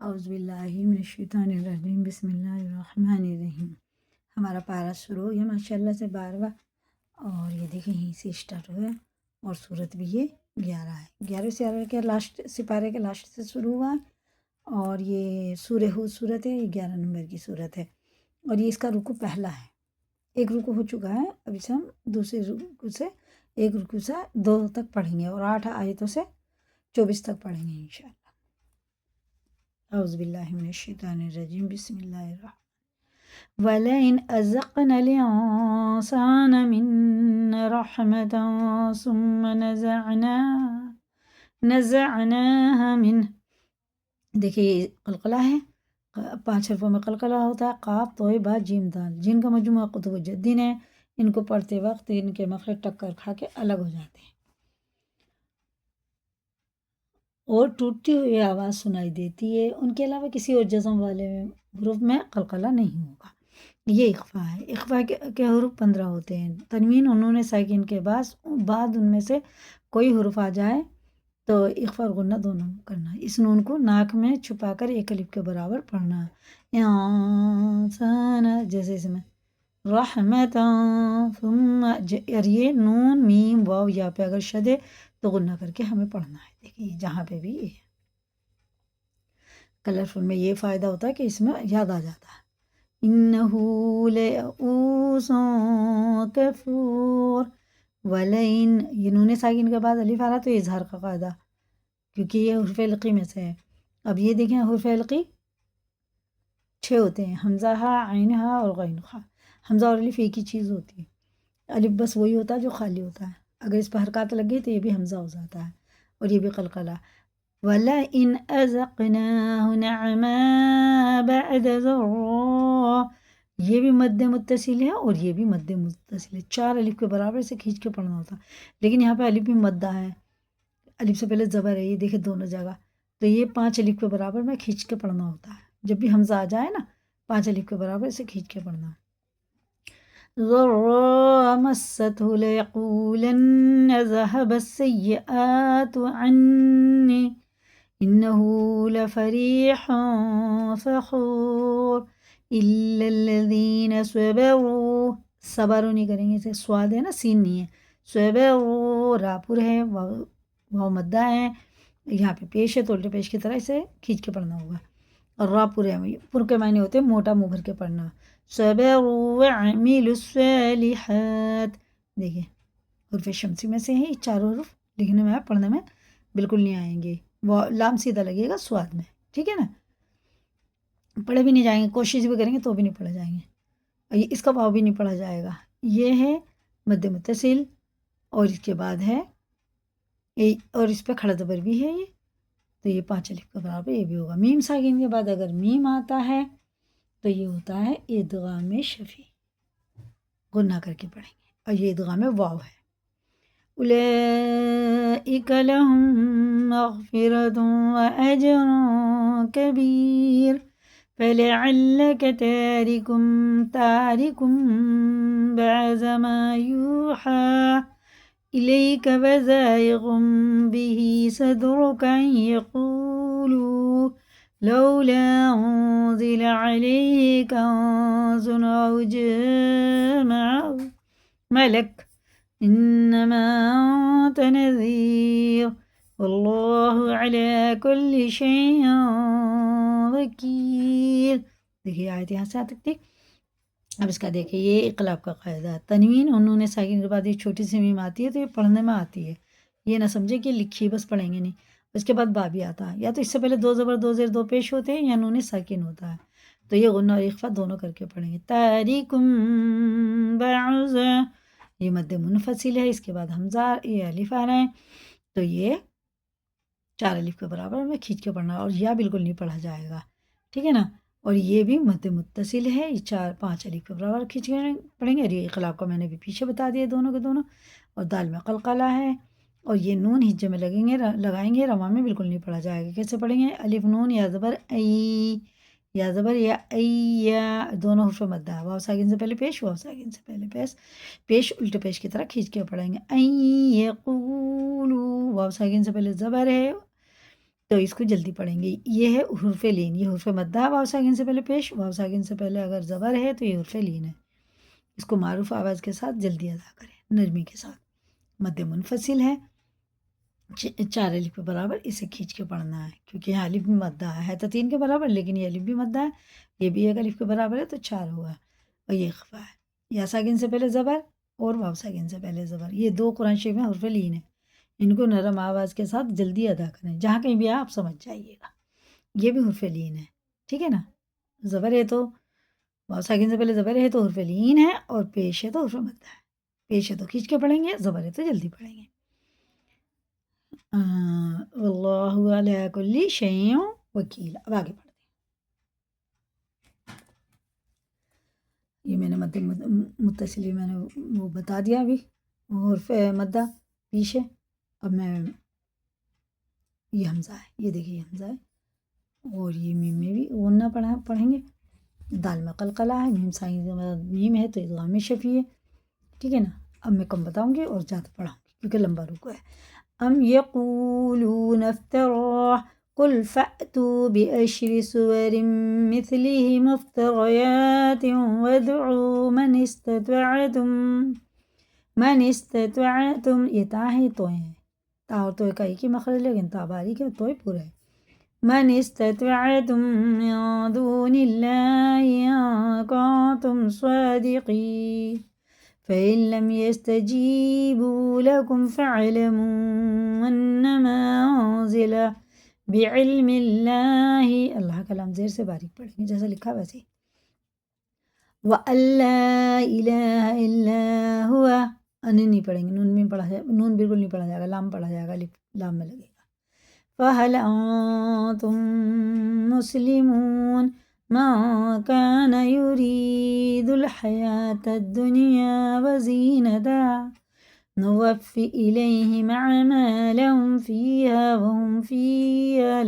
اعوذ باللہ من الشیطان الرجیم، بسم اللہ الرحمن الرحیم۔ ہمارا پارہ شروع ہو گیا ماشاء اللہ سے 12واں، اور یہ دیکھیں یہیں سے اسٹارٹ ہوا ہے، اور صورت بھی یہ 11 ہے۔ 11 سپارے کے لاسٹ سپارے کے لاسٹ سے شروع ہوا ہے، اور یہ سورہ ہود صورت ہے، یہ 11 نمبر کی صورت ہے، اور یہ اس کا رکوع پہلا ہے۔ ایک رکوع ہو چکا ہے، ابھی سے ہم دوسرے رکوع سے ایک رکوع سے 2 تک پڑھیں گے، اور 8 آیتوں سے 24 تک پڑھیں گے انشاءاللہ۔ اعوذ باللہ من الشیطان الرجیم، بسم اللہ الرحمن وَلَئِنْ أَذَقْنَا الْإِنسَانَ مِنَّا رَحْمَةً ثُمَّ نَزَعْنَاهَا مِنْهُ۔ دیکھیے قلقلہ ہے، 5 حرفوں میں قلقلہ ہوتا ہے، قاف توئے با جیم دال، جن کا مجموعہ قطب الجدین ہے، ان کو پڑھتے وقت ان کے مخرج ٹکر کھا کے الگ ہو جاتے ہیں، اور ٹوٹتی ہوئی آواز سنائی دیتی ہے، ان کے علاوہ کسی اور جزم والے حروف میں قلقلہ نہیں ہوگا۔ یہ اخفا ہے۔ اخفا کے حروف 15 ہوتے ہیں۔ تنوین اور نون ساکن کے بعد ان میں سے کوئی حروف آ جائے تو اخفا اور غنہ دونوں کرنا، اس نون کو ناک میں چھپا کر ایک الف کے برابر پڑھنا، انسان جیسے اس میں رحمتا ثم، اور یہ نون میم واو یا پہ اگر شد ہے تو غنہ کر کے ہمیں پڑھنا ہے۔ دیکھیے جہاں پہ بھی یہ کلرفل میں یہ فائدہ ہوتا ہے کہ اس میں یاد آ جاتا ہے۔ انہو لیئوس کفور ولئن، یہ نون ساکن کے بعد الف آ رہا تو یہ اظہار کا قاعدہ، کیونکہ یہ حروف علقی میں سے ہے۔ اب یہ دیکھیں حروف علقی 6 ہوتے ہیں، حمزہ ہا، عین ہا اور غین خا۔ حمزہ اور الف ایک ہی چیز ہوتی ہے، الف بس وہی ہوتا ہے جو خالی ہوتا ہے، اگر اس پہ حرکات لگ گئی تو یہ بھی حمزہ ہو جاتا ہے، اور یہ بھی قلقلہ۔ وَلَئِنْ أَذَقْنَاهُ نَعْمَاءَ بَعْدَ ضَرَّاءَ، یہ بھی مد متصل ہے اور یہ بھی مد متصل ہے، 4 الف کے برابر سے کھینچ کے پڑھنا ہوتا ہے، لیکن یہاں پہ الف بھی مدہ ہے، الف سے پہلے زبر ہے، یہ دیکھیں دونوں جگہ، تو یہ 5 الف کے برابر میں کھینچ کے پڑھنا ہوتا ہے، جب بھی حمزہ آ جائے نا 5 الف کے برابر سے کھینچ کے پڑھنا۔ ضَرَّاءَ مَسَّتْهُ لَيَقُولَنَّ ذَهَبَ السَّيِّئَاتُ عَنِّي إِنَّهُ لَفَرِحٌ فَخُورٌ إِلَّا الَّذِينَ صَبَرُوا، صبر نہیں کریں گے، اسے سواد ہے نا، سین نہیں ہے، صبروا راپور ہے، واو مدہ ہے، یہاں پہ پیش ہے تو الٹے پیش کی طرح اسے کھینچ کے پڑھنا ہوگا، اور راپور ہے، پر کے معنی ہوتے ہیں موٹا منہ بھر کے پڑھنا، صبروا وعملوا الصالحات۔ دیکھیں حروف شمسی میں سے ہیں یہ 4 حروف، لکھنے میں پڑھنے میں بالکل نہیں آئیں گے، وہ لام سیدھا لگے گا سواد میں، ٹھیک ہے نا، پڑھے بھی نہیں جائیں گے، کوشش بھی کریں گے تو بھی نہیں پڑھے جائیں گے، اس کا واو بھی نہیں پڑھا جائے گا۔ یہ ہے مد متصل، اور اس کے بعد ہے اور اس پہ کھڑا زبر بھی ہے، یہ تو یہ 5 الف کا برابر یہ بھی ہوگا۔ میم ساکن کے بعد اگر میم آتا ہے تو یہ ہوتا ہے ادغام شفی، غنہ کر کے پڑھیں گے، اور یہ ادغام واو ہے۔ اولئک لہم مغفرۃ واجر کبیر فلعلک تارک بعض ما یوحی الیک وزائغ به صدرک ان یقولوا لولا انزل علیہ کنز او جاء معه ملک انما انت نذیر واللہ علی کل شیء وکیل۔ دیکھیے آیت یہاں سے آ تک تھی۔ اب اس کا دیکھیں یہ اقلاب کا قاعدہ ہے، تنوین اور نون ساکن کے بعد یہ چھوٹی سی میم آتی ہے تو یہ پڑھنے میں آتی ہے، یہ نہ سمجھے کہ لکھی بس پڑھیں گے نہیں، اس کے بعد با بھی آتا ہے، یا تو اس سے پہلے 2 زبر 2 زیر 2 پیش ہوتے ہیں، یا نون ساکن ہوتا ہے، تو یہ غنہ اور اخفا دونوں کر کے پڑھیں گے۔ تاریکم بعض، یہ مد منفصل ہے، اس کے بعد حمزہ یہ الف آ رہا ہے، تو یہ 4 الف کے برابر میں کھینچ کے پڑھنا، اور یا بالکل نہیں پڑھا جائے گا، ٹھیک ہے نا، اور یہ بھی مد متصل ہے، یہ 5 الف کے برابر کھینچ کے پڑھیں گے، اور یہ اقلاب کا میں نے بھی پیچھے بتا دیا دونوں کے دونوں، اور دال میں قلقلہ ہے، اور یہ نون ہجے میں لگائیں گے، رواں میں بالکل نہیں پڑھا جائے گا۔ کیسے پڑھیں گے؟ الف نون یا زبر ای، یا زبر یا ای، یا دونوں حروف مدہ، واو ساکن سے پہلے پیش، واو ساکن سے پہلے پیش الٹے پیش کی طرح کھینچ کے پڑھیں گے۔ این یقولو، واو ساکن سے پہلے زبر ہے تو اس کو جلدی پڑھیں گے. یہ ہے حرف لین، یہ حرف مدہ واو ساکن سے پہلے پیش، واو ساکن سے پہلے اگر زبر ہے تو یہ حرف لین ہے. اس کو معروف آواز کے ساتھ جلدی ادا کریں، نرمی کے ساتھ. مد منفصل ہے، 4 الف کے برابر، اسے کھینچ کے پڑھنا ہے کیونکہ یہاں الف بھی مدہ ہے تو 3 کے برابر، لیکن یہ الف بھی مدہ ہے، یہ بھی ایک الف کے برابر ہے تو 4 ہوا. اور یہ اخفا ہے، یا ساکن سے پہلے زبر اور واو ساکن سے پہلے زبر، یہ 2 قرآن شریف میں حرف لین ہے. ان کو نرم آواز کے ساتھ جلدی ادا کریں، جہاں کہیں بھی آپ سمجھ جائیے گا. یہ بھی حرف لین ہے، ٹھیک ہے نا. زبر ہے تو واو ساکن سے پہلے زبر ہے تو حرف لین ہے، اور پیش ہے تو حرف مدہ ہے. پیش ہے تو کھینچ کے پڑھیں گے، زبر ہے تو جلدی پڑھیں گے. واللہ علی کل شیء وکیل. اب آگے پڑھتے ہیں. یہ میں نے مد متصل میں نے وہ بتا دیا ابھی، حرف مدہ پیش ہے. اب میں یہ حمزہ ہے، یہ دیکھیے یہ حمزہ ہے، اور یہ میم میں بھی غنہ پڑھیں گے. دال میں قلقلہ ہے، میم سائن میم ہے تو ادغام شفیع ہے، ٹھیک ہے نا. اب میں کم بتاؤں گی اور زیادہ پڑھاؤں گی کیونکہ لمبا رکو ہے. ام یقولون افتراه قل فأتوا بأشر سور مثله مفتريات وادعوا من استطعتم. یہ تا ہے تو ہے، تا اور تو کا ایک ہی مخرج، لیکن تا باریک ہے تو ہی پورا ہے. من استطعتم من دون الله إن كنتم صادقين فإن لم يستجيبوا لكم فاعلموا أنما أنزل بعلم الله. اللہ کا لام زیر سے باریک پڑھیں گے جیسا لکھا ویسے. وَأَن لَا إِلَٰهَ إِلَّا هُوَ. انہیں نہیں پڑھیں گے، نون میں پڑھا جائے، نون بالکل نہیں پڑھا جائے گا، لام پڑھا جائے گا، لام میں لگے گا. فَهَلْ أَنتُم مُّسْلِمُونَ. مَن كَانَ يُرِيدُ الْحَيَاةَ الدُّنْيَا وَزِينَتَهَا نُوَفِّ إِلَيْهِمْ أَعْمَالَهُمْ فِيهَا وَهُمْ فِيهَا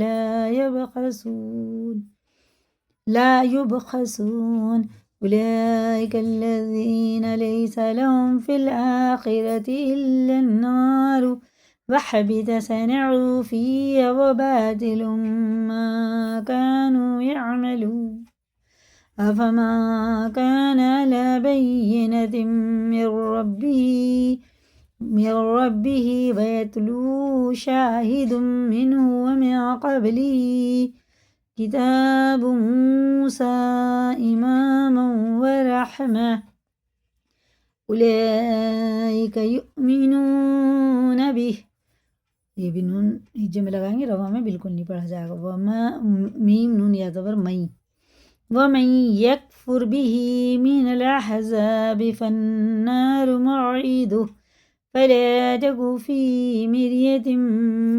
لا يبخسون. أولئك الذين ليس لهم في الآخرة إلا النار وحبط صنعوا فيها وباطل ما كانوا يعملون. أفما كان على بينة من ربه ويتلو شاهد منه ومن قبله کتاب موسیٰ اماما ورحمة اولئک یؤمنون به. یہ بھی نون ہجے میں لگائیں گے، روا میں بالکل نہیں پڑھا جائے گا. میم نون یا زبر مئی. ومن یکفر به من الاحزاب فالنار موعده فلا تك في مرية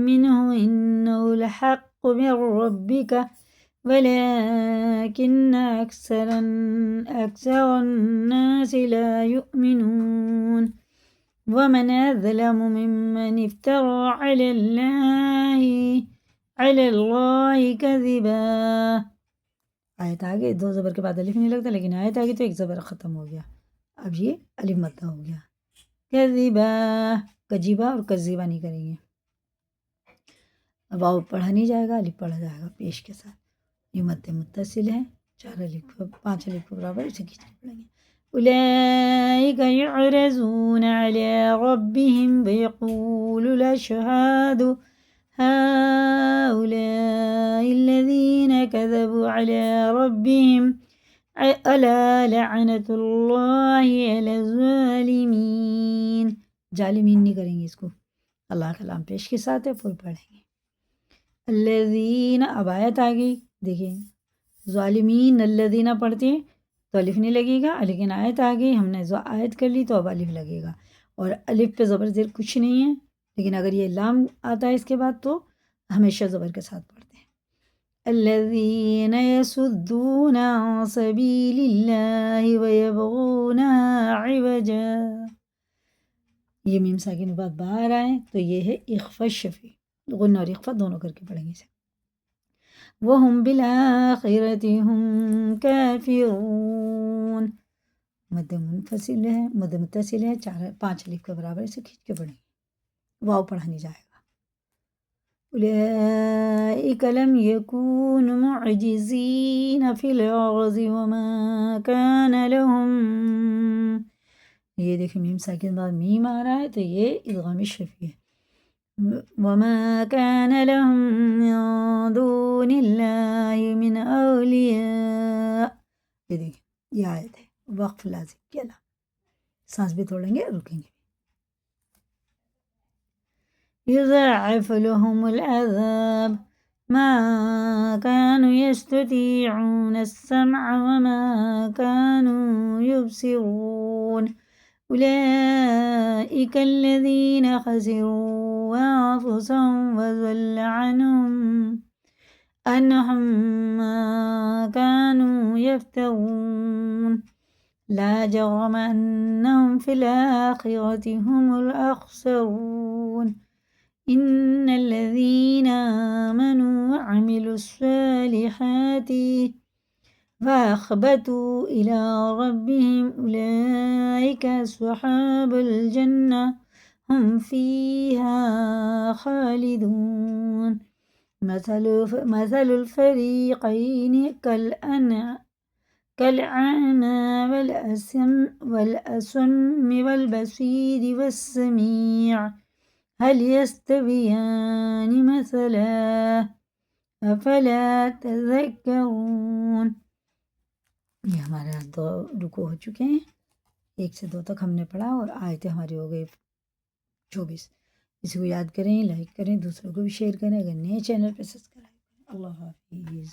منه إنه الحق من ربك ولكن أكثر الناس لا يؤمنون. ومن أظلم ممن افترى على الله كذبا. آیت آگے 2 زبر کے بعد الف نہیں لگتا، لیکن آیت آگے تو 1 زبر ختم ہو گیا، اب یہ الف مدہ ہو گیا. کذبا، کجیبا اور کذیبا نہیں کریں گے. واو پڑھا نہیں جائے گا، الف پڑھا جائے گا پیش کے ساتھ. یہ مد متصل ہے، 5 الف کے برابر، اسے کھینچ کے پڑھیں گے. اولئک یعرضون علی ربهم ویقول الاشہاد هؤلاء الذین کذبوا علی ربهم الا لعنت اللہ علی الظالمین. ظالمین نہیں کریں گے اس کو، اللہ کا لام پیش کے ساتھ ہے، پھر پڑھیں گے. الذین، اب آیت آ گئی، دیکھیں ظالمین الذین پڑھتے ہیں تو الف نہیں لگے گا، لیکن آیت آ گئی، ہم نے آیت کر لی تو اب الف لگے گا. اور الف پہ زبر زیر کچھ نہیں ہے، لیکن اگر یہ لام آتا ہے اس کے بعد تو ہمیشہ زبر کے ساتھ پڑھتے ہیں. الذین یصدون عن سبیل اللہ ویبغونها عوجا. یہ میم ساکن کے بعد باہر آئے تو یہ ہے اخفا شفیع، غنہ اور اخفا دونوں کر کے پڑھیں گے اسے. وَهُمْ بِالْآخِرَةِ هُمْ كَافِرُونَ. مد منفصل ہے، مد متصل ہے، 5 الف کے برابر، اسے کھینچ کے پڑھیں گے، واو پڑھا نہیں جائے گا. أولئك لم يكونوا معجزين في الأرض وما كان لهم. یہ دیکھیں میم ساکن بعد میم آ رہا ہے تو یہ ادغام شفیع ہے. وما كان لهم من دون الله من أولياء. یہ دیکھیں یہ آیت ہے وقف لازم کے علاوہ. سانس بھی توڑیں گے رکیں گے. يضاعف لهم العذاب ما كانوا يستطيعون السمع وما كانوا يبصرون. أولئك الذين خسروا أنفسهم وضل عنهم ما كانوا يفترون. لا جرم أنهم في الآخرة هم الأخسرون. إن الذين آمنوا وعملوا الصالحات فأخبتوا إلى ربهم أولئك أصحاب الجنة هم فيها خالدون. مثل الفريقين كالأعمى والأصم والبصير والسميع هل يستويان مثلا أفلا تذكرون. یہ ہمارے دو رکوع ہو چکے ہیں. 1 سے 2 تک ہم نے پڑھا اور آیتیں ہماری ہو گئی 24. اس کو یاد کریں، لائک کریں، دوسروں کو بھی شیئر کریں. اگر نئے چینل پہ سبسکرائب کریں. اللہ حافظ.